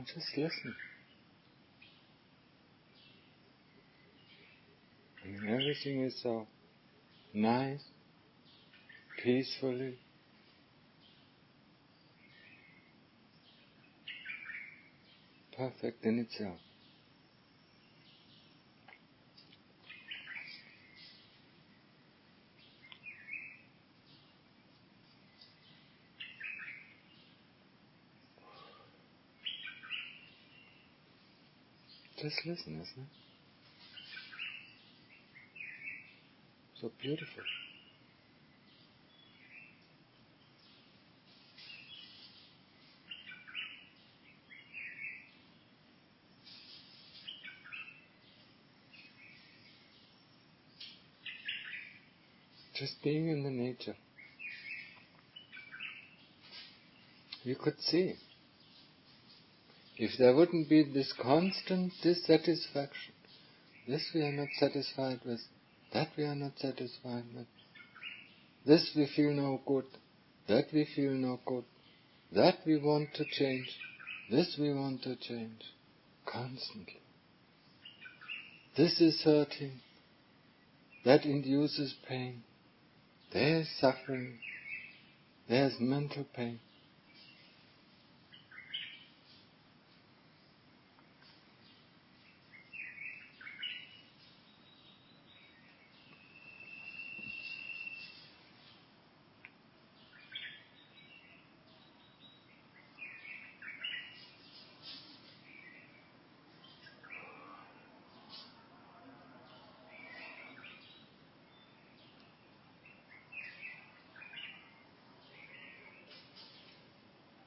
Now just listen. And everything is so nice, peacefully. Perfect in itself. Just listen, isn't it? So beautiful. Just being in the nature. You could see. If there wouldn't be this constant dissatisfaction, this we are not satisfied with, that we are not satisfied with, this we feel no good, that we feel no good, that we want to change, this we want to change, constantly. This is hurting, that induces pain, there's suffering, there's mental pain.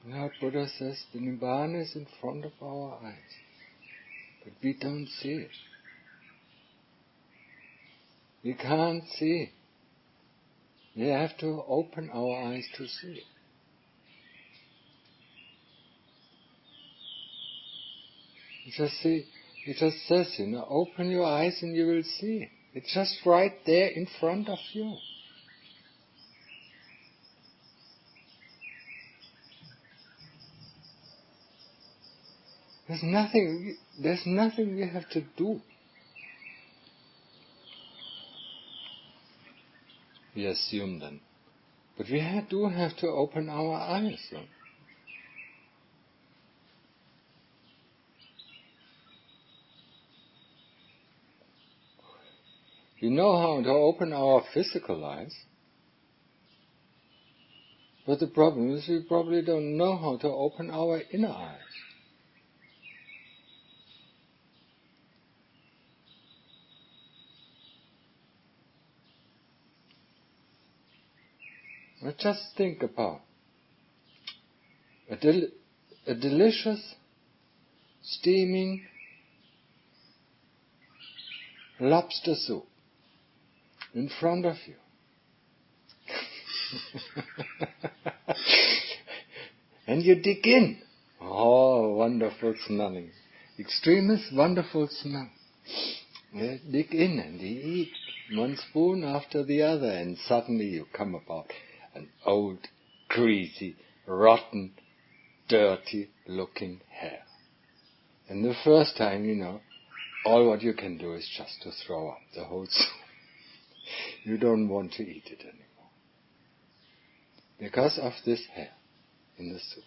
Now Buddha says the Nibbana is in front of our eyes, but we don't see it. We can't see it. We have to open our eyes to see it. It just says, open your eyes and you will see it. It's just right there in front of you. There's nothing we have to do. We assume then. But we do have to open our eyes. So. We know how to open our physical eyes. But the problem is we probably don't know how to open our inner eyes. Now just think about a delicious, steaming lobster soup in front of you. And you dig in. Oh, wonderful smelling. Extremist wonderful smell. You dig in and you eat one spoon after the other, and suddenly you come about an old, greasy, rotten, dirty looking hair. And the first time, all what you can do is just to throw up the whole soup. You don't want to eat it anymore. Because of this hair in the soup.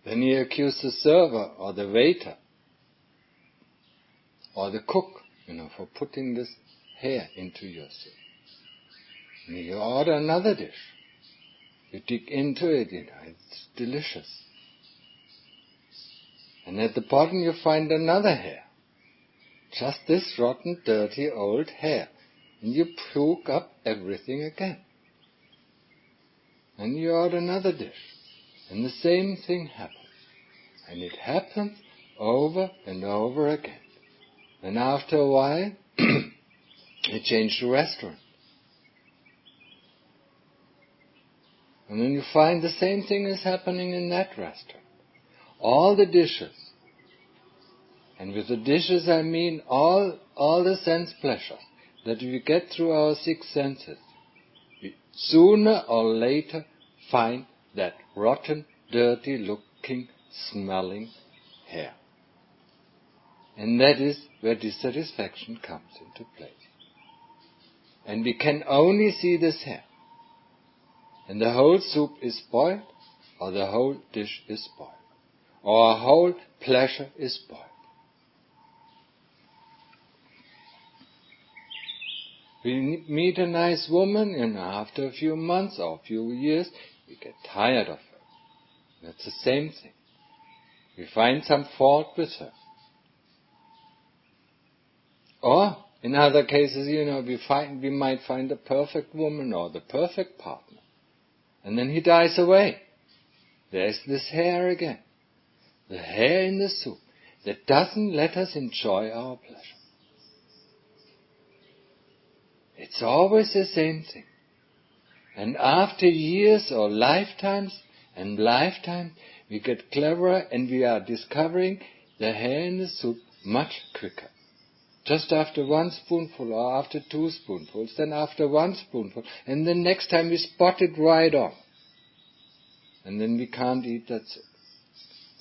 Then you accuse the server or the waiter or the cook, for putting this hair into your soup. And you order another dish. You dig into it, it's delicious. And at the bottom you find another hair. Just this rotten, dirty old hair. And you puke up everything again. And you order another dish. And the same thing happens. And it happens over and over again. And after a while, you change the restaurant. And then you find the same thing is happening in that restaurant. All the dishes. And with the dishes I mean all the sense pleasures that we get through our six senses. We sooner or later find that rotten, dirty looking, smelling hair. And that is where dissatisfaction comes into place. And we can only see this hair. And the whole soup is spoiled, or the whole dish is spoiled, or our whole pleasure is spoiled. We meet a nice woman, and after a few months or a few years, we get tired of her. That's the same thing. We find some fault with her. Or, in other cases, we might find the perfect woman or the perfect partner. And then he dies away. There's this hair again. The hair in the soup that doesn't let us enjoy our pleasure. It's always the same thing. And after years or lifetimes and lifetimes, we get cleverer and we are discovering the hair in the soup much quicker. Just after one spoonful or after 2 spoonfuls, then after 1 spoonful, and then next time we spot it right on. And then we can't eat that soup.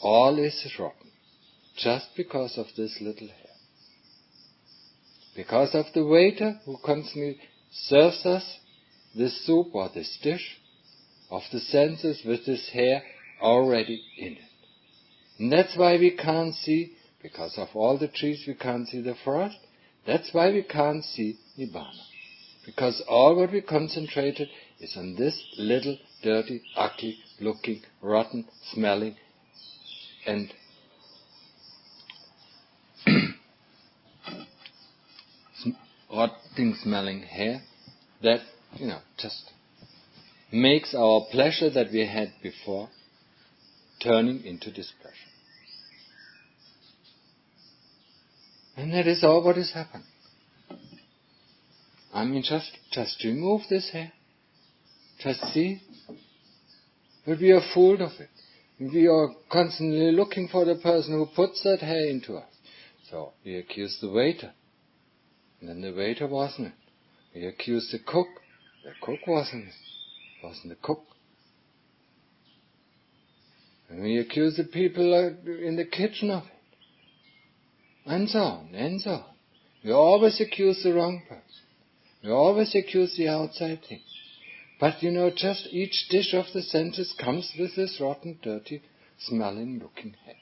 All is rotten, just because of this little hair. Because of the waiter who constantly serves us this soup or this dish of the senses with this hair already in it. And that's why we can't see, because of all the trees we can't see the forest, that's why we can't see Nibbana. Because all what we concentrated is on this little, dirty, ugly looking, rotten, smelling, and rotting smelling hair that, just makes our pleasure that we had before turning into displeasure. And that is all what is happening. Just remove this hair. Just see. But we are fooled of it. We are constantly looking for the person who puts that hair into us. So we accuse the waiter. And then the waiter wasn't it. We accuse the cook. The cook wasn't it. It wasn't the cook. And we accuse the people in the kitchen of it. And so on, and so on. We always accuse the wrong person. We always accuse the outside thing. But just each dish of the senses comes with this rotten, dirty, smelling, looking hair.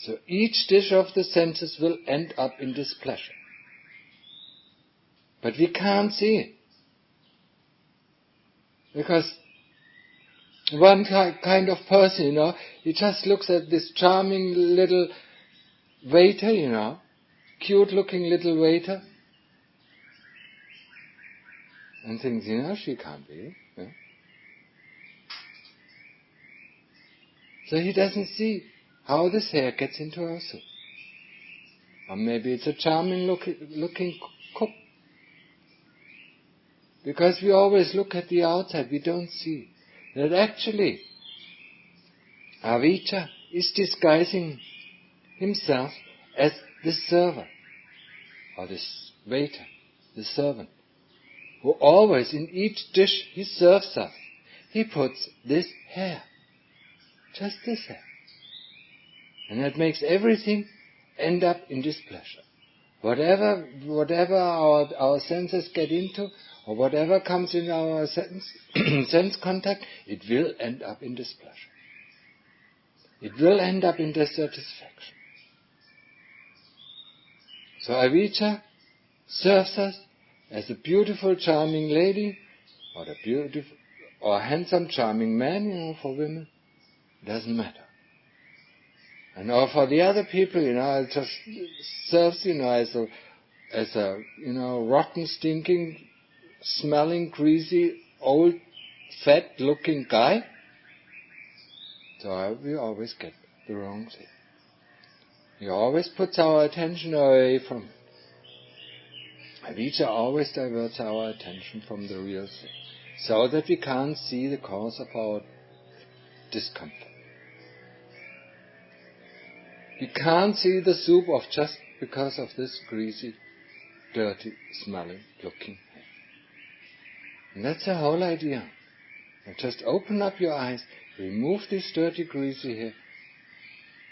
So each dish of the senses will end up in displeasure. But we can't see it. Because one kind of person, he just looks at this charming little waiter, cute-looking little waiter, and thinks, she can't be. Yeah? So he doesn't see how this hair gets into our soup. Or maybe it's a charming looking cook. Because we always look at the outside, we don't see that actually avijja is disguising himself as the server, or this waiter, the servant, who always in each dish he serves us, he puts this hair, just this hair. And that makes everything end up in displeasure. Whatever our senses get into, or whatever comes in our sense contact, it will end up in displeasure. It will end up in dissatisfaction. So avijja serves us as a beautiful, charming lady, or a beautiful, or a handsome, charming man, for women. It doesn't matter. And or for the other people, it just serves, as a rotten, stinking, smelling, greasy, old, fat-looking guy. So we always get the wrong thing. He always puts our attention away from it. Avijja always diverts our attention from the real thing, so that we can't see the cause of our discomfort. We can't see the soup of just because of this greasy, dirty, smelling, looking hair. And that's the whole idea. And just open up your eyes, remove this dirty, greasy hair,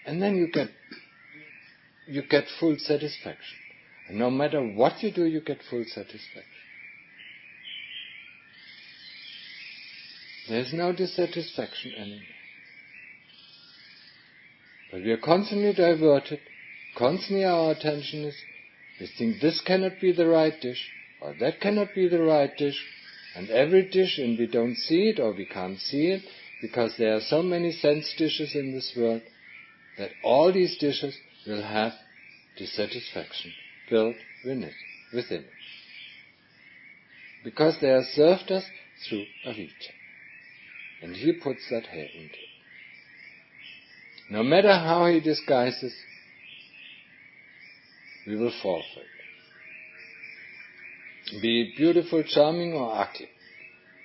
and then you get full satisfaction. And no matter what you do, you get full satisfaction. There's no dissatisfaction anymore. But we are constantly diverted, constantly our attention is, we think this cannot be the right dish, or that cannot be the right dish, and every dish, and we don't see it, or we can't see it, because there are so many sense dishes in this world, that all these dishes will have dissatisfaction built within it. Because they are served us through avijja. And he puts that hair into it. No matter how he disguises, we will fall for it. Be it beautiful, charming or ugly,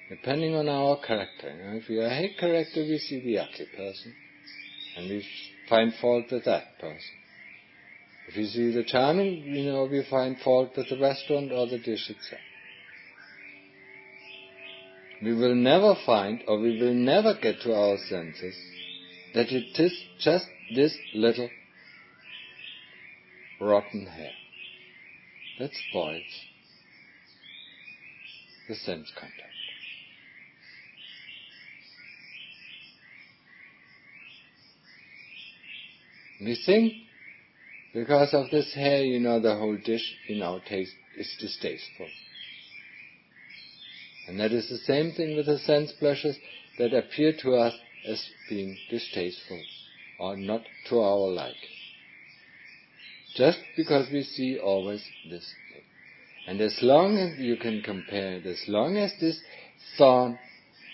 depending on our character. If we are a hate character, we see the ugly person, and we find fault with that person. If we see the charming, we find fault with the restaurant or the dish itself. We will never find, or we will never get to our senses, that it is just this little rotten hair that spoils the sense contact. We think because of this hair, the whole dish in our taste is distasteful. And that is the same thing with the sense pleasures that appear to us as being distasteful or not to our like. Just because we see always this thing. And as long as you can compare it, as long as this thorn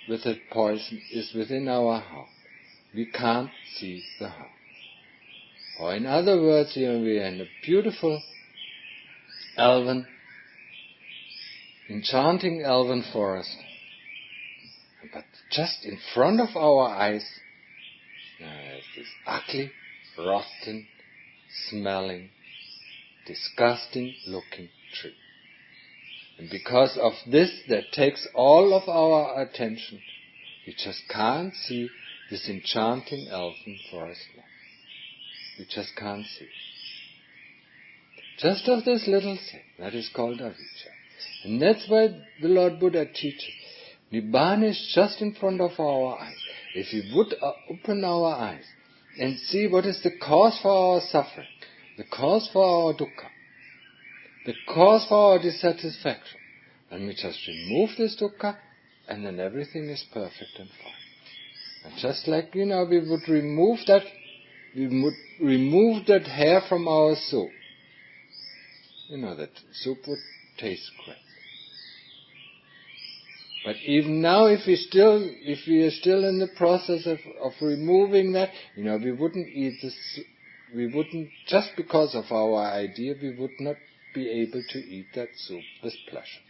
with the poison is within our heart, we can't see the heart. Or in other words, we are in a beautiful elven, enchanting elven forest. But just in front of our eyes, there's this ugly, rotten, smelling, disgusting looking tree. And because of this, that takes all of our attention, we just can't see this enchanting elven forest now. We just can't see. Just of this little thing, that is called avijja. And that's why the Lord Buddha teaches. Nibbana is just in front of our eyes. If we would open our eyes and see what is the cause for our suffering, the cause for our dukkha, the cause for our dissatisfaction, then we just remove this dukkha, and then everything is perfect and fine. And just like, we would remove that hair from our soup. That soup would taste great. But even now, if we are still in the process of removing that, we wouldn't eat this. We wouldn't, just because of our idea, we would not be able to eat that soup with pleasure.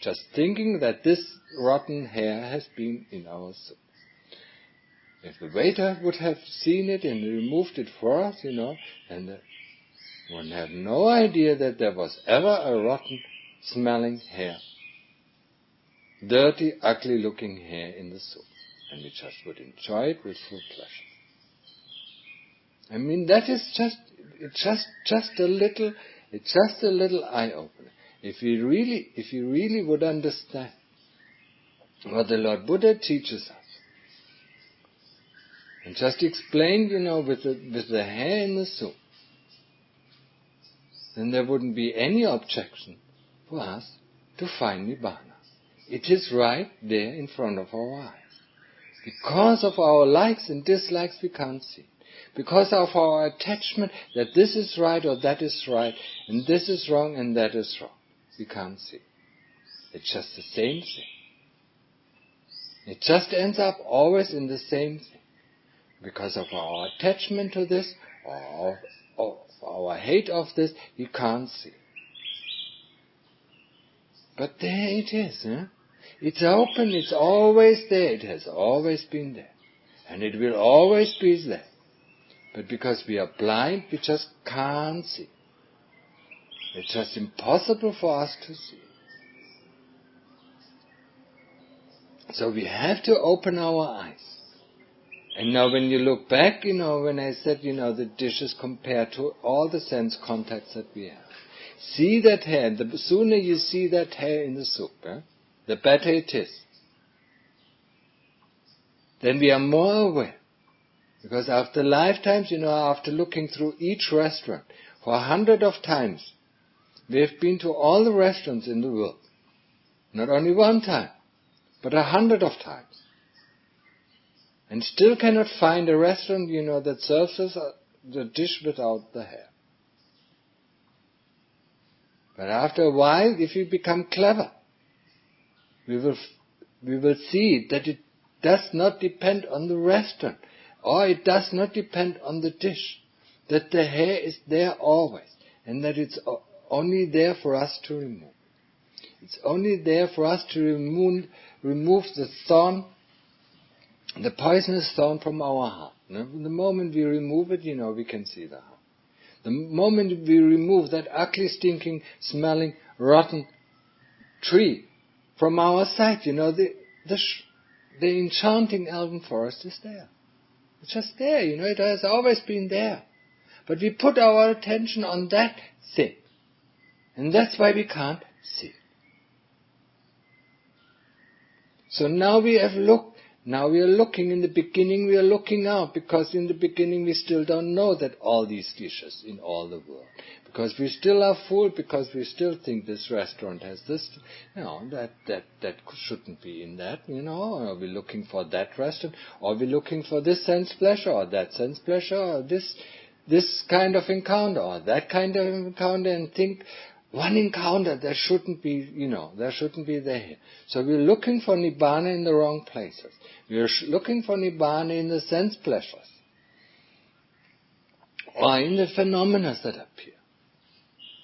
Just thinking that this rotten hair has been in our soup. If the waiter would have seen it and removed it for us, and one had no idea that there was ever a rotten smelling hair. Dirty, ugly looking hair in the soup. And we just would enjoy it with full pleasure. That is just a little eye-opener. If you really would understand what the Lord Buddha teaches us, and just explain, with the hair in the soup, then there wouldn't be any objection for us to find Nibbana. It is right there in front of our eyes. Because of our likes and dislikes, we can't see it. Because of our attachment that this is right or that is right, and this is wrong and that is wrong, we can't see it. It's just the same thing. It just ends up always in the same thing. Because of our attachment to this, or our hate of this, we can't see. But there it is. It's open, it's always there, it has always been there. And it will always be there. But because we are blind, we just can't see. It's just impossible for us to see. So we have to open our eyes. And now when you look back, when I said, the dishes compared to all the sense contacts that we have. See that hair. The sooner you see that hair in the soup, the better it is. Then we are more aware. Because after lifetimes, after looking through each restaurant, for 100 of times, we have been to all the restaurants in the world. Not only one time, but 100 of times. And still cannot find a restaurant, that serves us the dish without the hair. But after a while, if we become clever, we will see that it does not depend on the restaurant, or it does not depend on the dish, that the hair is there always, and that it's only there for us to remove. It's only there for us to remove the thorn, the poisonous thorn from our heart. The moment we remove it, we can see the heart. The moment we remove that ugly, stinking, smelling, rotten tree from our sight, the enchanting elven forest is there. It's just there, it has always been there. But we put our attention on that thing. And that's why we can't see it. So now we have looked. Now we are looking. In the beginning we are looking out, because in the beginning we still don't know that all these dishes in all the world. Because we still are fooled, because we still think this restaurant has this, that shouldn't be in that, or we're looking for that restaurant, or we're looking for this sense pleasure, or that sense pleasure, or this kind of encounter, or that kind of encounter, and think, one encounter, there shouldn't be there. So we're looking for Nibbana in the wrong places. We're looking for Nibbana in the sense pleasures, or in the phenomena that appear.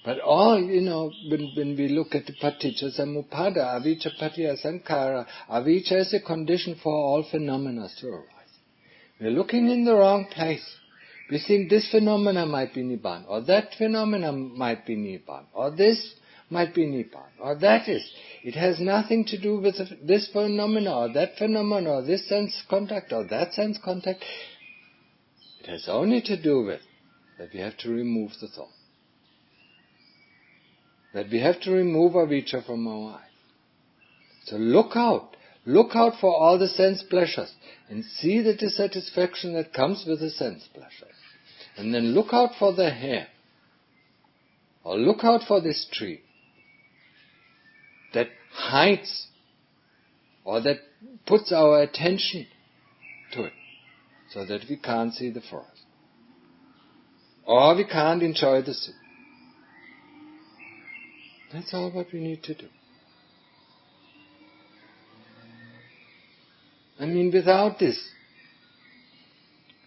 But all, when we look at the paticca samuppada, avijja pattaya sankhara, avijja is a condition for all phenomena to arise. We're looking in the wrong place. We think this phenomena might be Nibbana, or that phenomena might be Nibbana, or this might be Nibbana, or that is. It has nothing to do with this phenomena, or that phenomena, or this sense contact, or that sense contact. It has only to do with that we have to remove the thought. That we have to remove avijja from our eyes. So look out for all the sense pleasures, and see the dissatisfaction that comes with the sense pleasures. And then look out for the hair, or look out for this tree that hides, or that puts our attention to it, so that we can't see the forest, or we can't enjoy the soup. That's all what we need to do. Without this,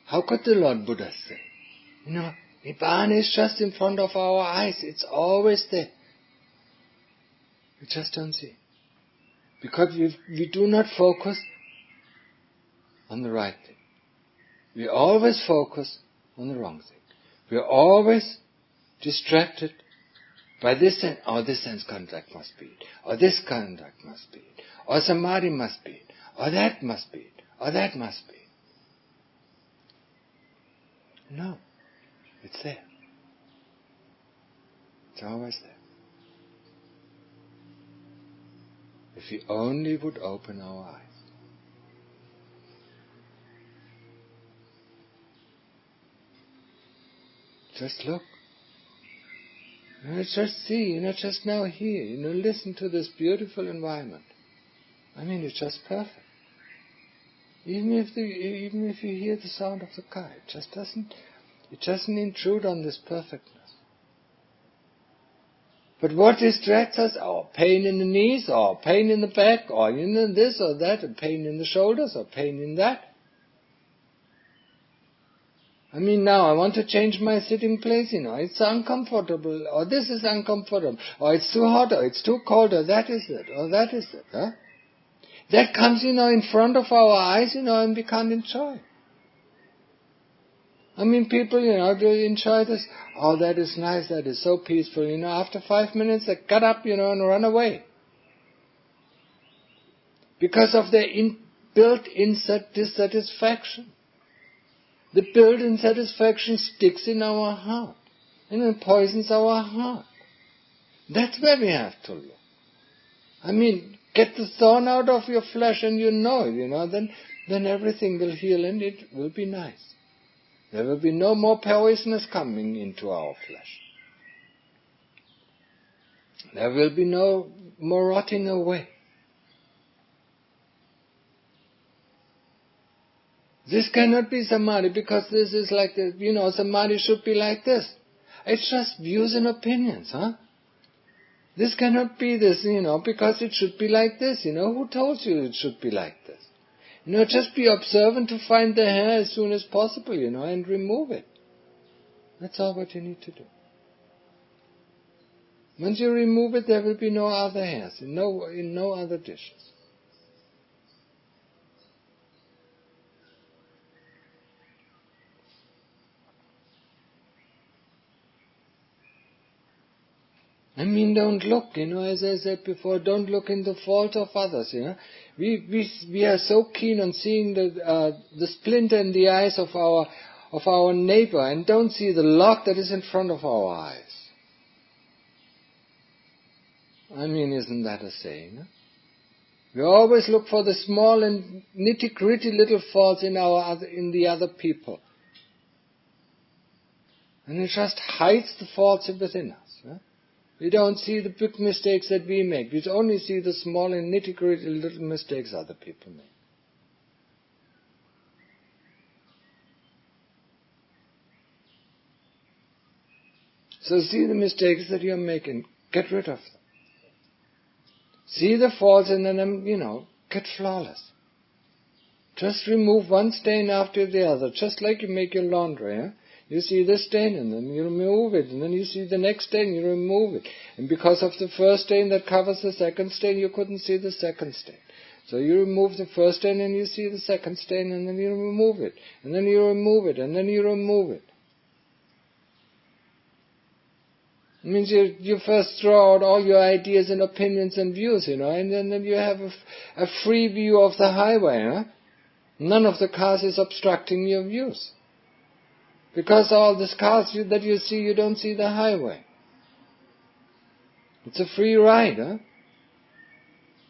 how could the Lord Buddha say? Nibbana is just in front of our eyes. It's always there. We just don't see it. Because we do not focus on the right thing. We always focus on the wrong thing. We are always distracted by this sense. Oh, this sense contact must be it. Or this contact must be it. Or samadhi must be it. Or that must be it. Or that must be it. No. It's there. It's always there. If we only would open our eyes. Just look. Just see, just now hear, listen to this beautiful environment. It's just perfect. Even if you hear the sound of the car, it doesn't intrude on this perfectness. But what distracts us? Oh, pain in the knees, or pain in the back, or this or that, or pain in the shoulders, or pain in that. Now I want to change my sitting place, it's uncomfortable, or this is uncomfortable, or it's too hot, or it's too cold, or that is it, or that is it, huh? That comes, in front of our eyes, and we can't enjoy. People, they enjoy this. Oh, that is nice, that is so peaceful. After 5 minutes, they get up, and run away. because of their built-in dissatisfaction. The built-in satisfaction sticks in our heart and it poisons our heart. That's where we have to look. I mean, get the thorn out of your flesh and then everything will heal and it will be nice. There will be no more poisonous coming into our flesh. There will be no more rotting away. This cannot be samadhi because this is like samadhi should be like this. It's just views and opinions, huh? This cannot be this, because it should be like this, Who told you it should be like this? Just be observant to find the hair as soon as possible, and remove it. That's all what you need to do. Once you remove it, there will be no other hairs, in no other dishes. I mean, don't look, as I said before, don't look in the fault of others, We are so keen on seeing the splinter in the eyes of our neighbor and don't see the log that is in front of our eyes. I mean, isn't that a saying? We always look for the small and nitty-gritty little faults in the other people. And it just hides the faults within us. We don't see the big mistakes that we make. We only see the small and nitty-gritty little mistakes other people make. So see the mistakes that you're making. Get rid of them. See the faults and then, get flawless. Just remove one stain after the other, just like you make your laundry, You see this stain and then you remove it, and then you see the next stain, you remove it. And because of the first stain that covers the second stain, you couldn't see the second stain. So you remove the first stain and you see the second stain, and then you remove it. And then you remove it, and then you remove it. It means you first throw out all your ideas and opinions and views, and then you have a free view of the highway, None of the cars is obstructing your views. Because all the cars that you see, you don't see the highway. It's a free ride,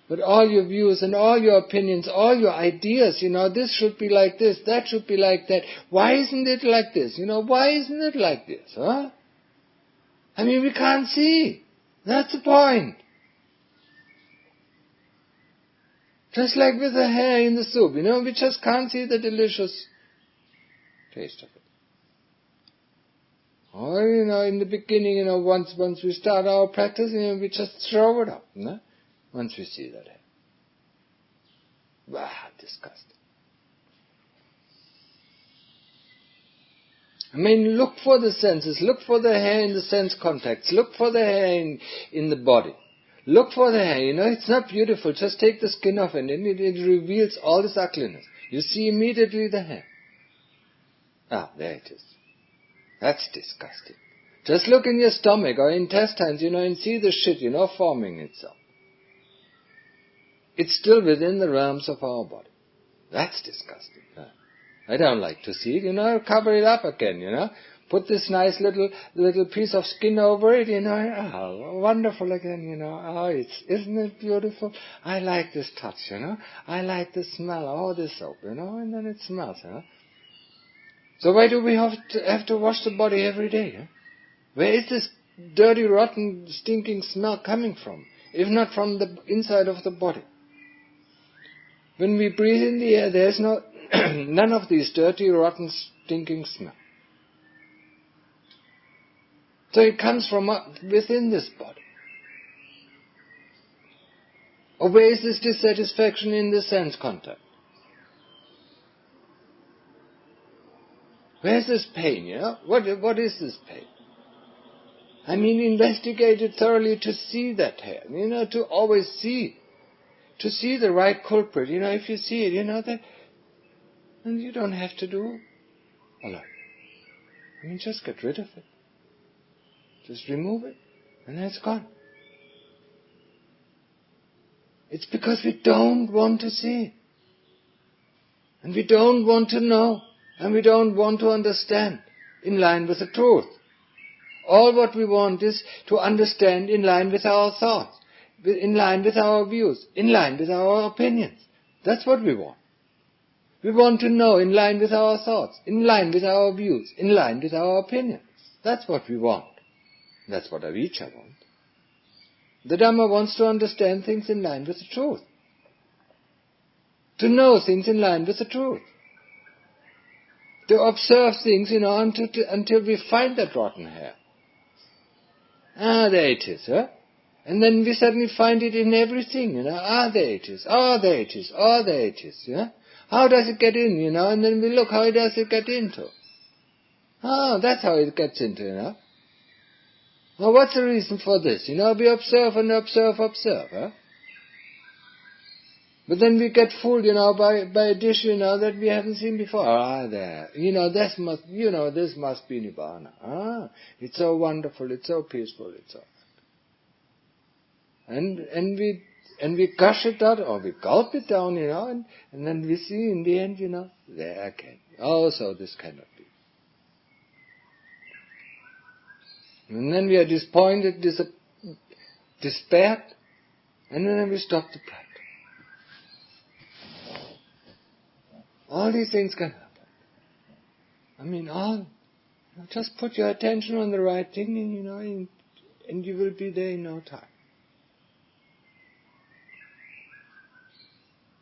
But all your views and all your opinions, all your ideas, this should be like this, that should be like that. Why isn't it like this? Why isn't it like this, I mean, we can't see. That's the point. Just like with the hair in the soup, we just can't see the delicious taste of it. Or, in the beginning, once we start our practice, we just throw it up, once we see that hair. Disgusting. I mean, look for the senses, look for the hair in the sense contacts, look for the hair in the body. Look for the hair, it's not beautiful, just take the skin off and then it reveals all this ugliness. You see immediately the hair. There it is. That's disgusting. Just look in your stomach or intestines, and see the shit, forming itself. It's still within the realms of our body. That's disgusting. I don't like to see it, cover it up again, Put this nice little piece of skin over it, wonderful again, isn't it beautiful? I like this touch, I like the smell, this soap, and then it smells, So why do we have to wash the body every day? Where is this dirty, rotten, stinking smell coming from? If not from the inside of the body. When we breathe in the air, there's none of these dirty, rotten, stinking smell. So it comes from within this body. Or where is this dissatisfaction in the sense contact? Where's this pain, What is this pain? I mean, investigate it thoroughly to see that hair, to always see. To see the right culprit, if you see it, that, then you don't have to do a lot. I mean, just get rid of it. Just remove it, and then it's gone. It's because we don't want to see. And we don't want to know. And we don't want to understand in line with the truth. All what we want is to understand in line with our thoughts, in line with our views, in line with our opinions. That's what we want. We want to know in line with our thoughts, in line with our views, in line with our opinions. That's what we want. That's what avijja wants. The Dhamma wants to understand things in line with the truth. To know things in line with the truth. To observe things, until we find that rotten hair. There it is, huh? And then we suddenly find it in everything, there it is, there it is, there it is, yeah? How does it get in, and then we look, how does it get into? That's how it gets into, Now what's the reason for this? We observe and observe, huh? But then we get fooled, by a dish, that we haven't seen before. There. This must be Nibbana. It's so wonderful, it's so peaceful, it's so... And we gush it out, or we gulp it down, and then we see in the end, there again. So this cannot be. And then we are disappointed, despaired, and then we stop the practice. All these things can happen. Just put your attention on the right thing, and you will be there in no time.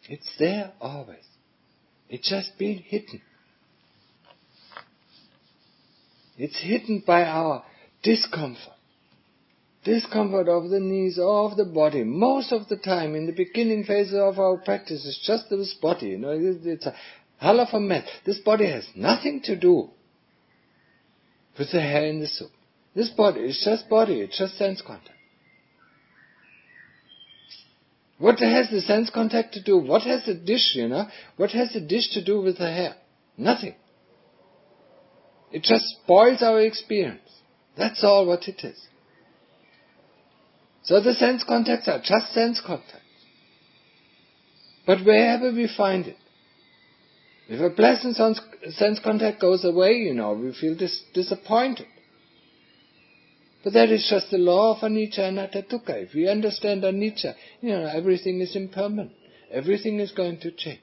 It's there always. It's just been hidden. It's hidden by our discomfort. Discomfort of the knees or of the body. Most of the time, in the beginning phases of our practice, it's just this body. It's a hell of a mess. This body has nothing to do with the hair in the soup. This body is just body. It's just sense contact. What has the sense contact to do? What has the dish, What has the dish to do with the hair? Nothing. It just spoils our experience. That's all what it is. So the sense contacts are just sense contacts. But wherever we find it, if a pleasant sense contact goes away, we feel disappointed. But that is just the law of anicca and dukkha. If we understand anicca, everything is impermanent. Everything is going to change.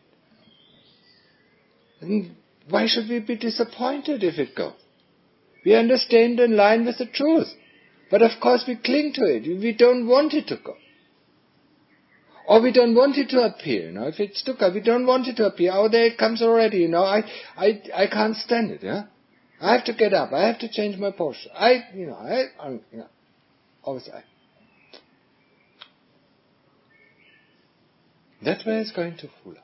And why should we be disappointed if it goes? We understand in line with the truth. But of course we cling to it. We don't want it to go. Or we don't want it to appear. If it's dukkha, we don't want it to appear. There it comes already. I can't stand it. I have to get up. I have to change my posture. Always I. That's where it's going to fool us.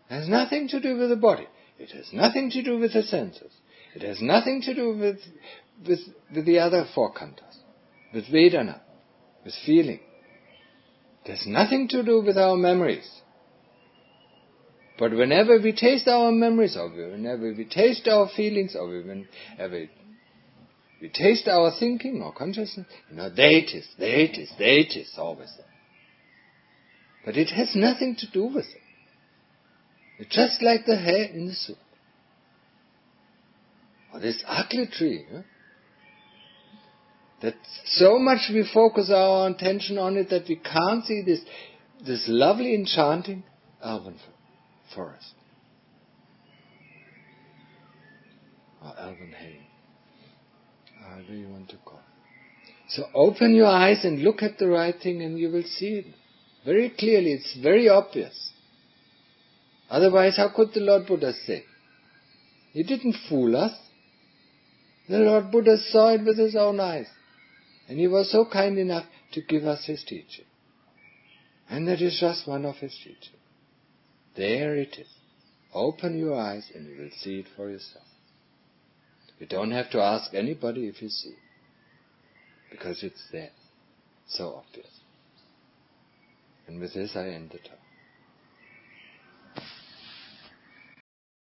It has nothing to do with the body. It has nothing to do with the senses. It has nothing to do with the other four khandhas, with Vedana, with feeling. It has nothing to do with our memories. But whenever we taste our memories, or whenever we taste our feelings, or whenever we taste our thinking or consciousness, there it is, always there. But it has nothing to do with it. It's just like the hair in the soup. Or this ugly tree, that so much we focus our attention on it that we can't see this lovely, enchanting elven forest. Or elven hay. However you want to call it. So open your eyes and look at the right thing and you will see it very clearly. It's very obvious. Otherwise, how could the Lord Buddha say? He didn't fool us. The Lord Buddha saw it with his own eyes. And he was so kind enough to give us his teaching. And that is just one of his teachings. There it is. Open your eyes and you will see it for yourself. You don't have to ask anybody if you see it. Because it's there. So obvious. And with this I end the talk.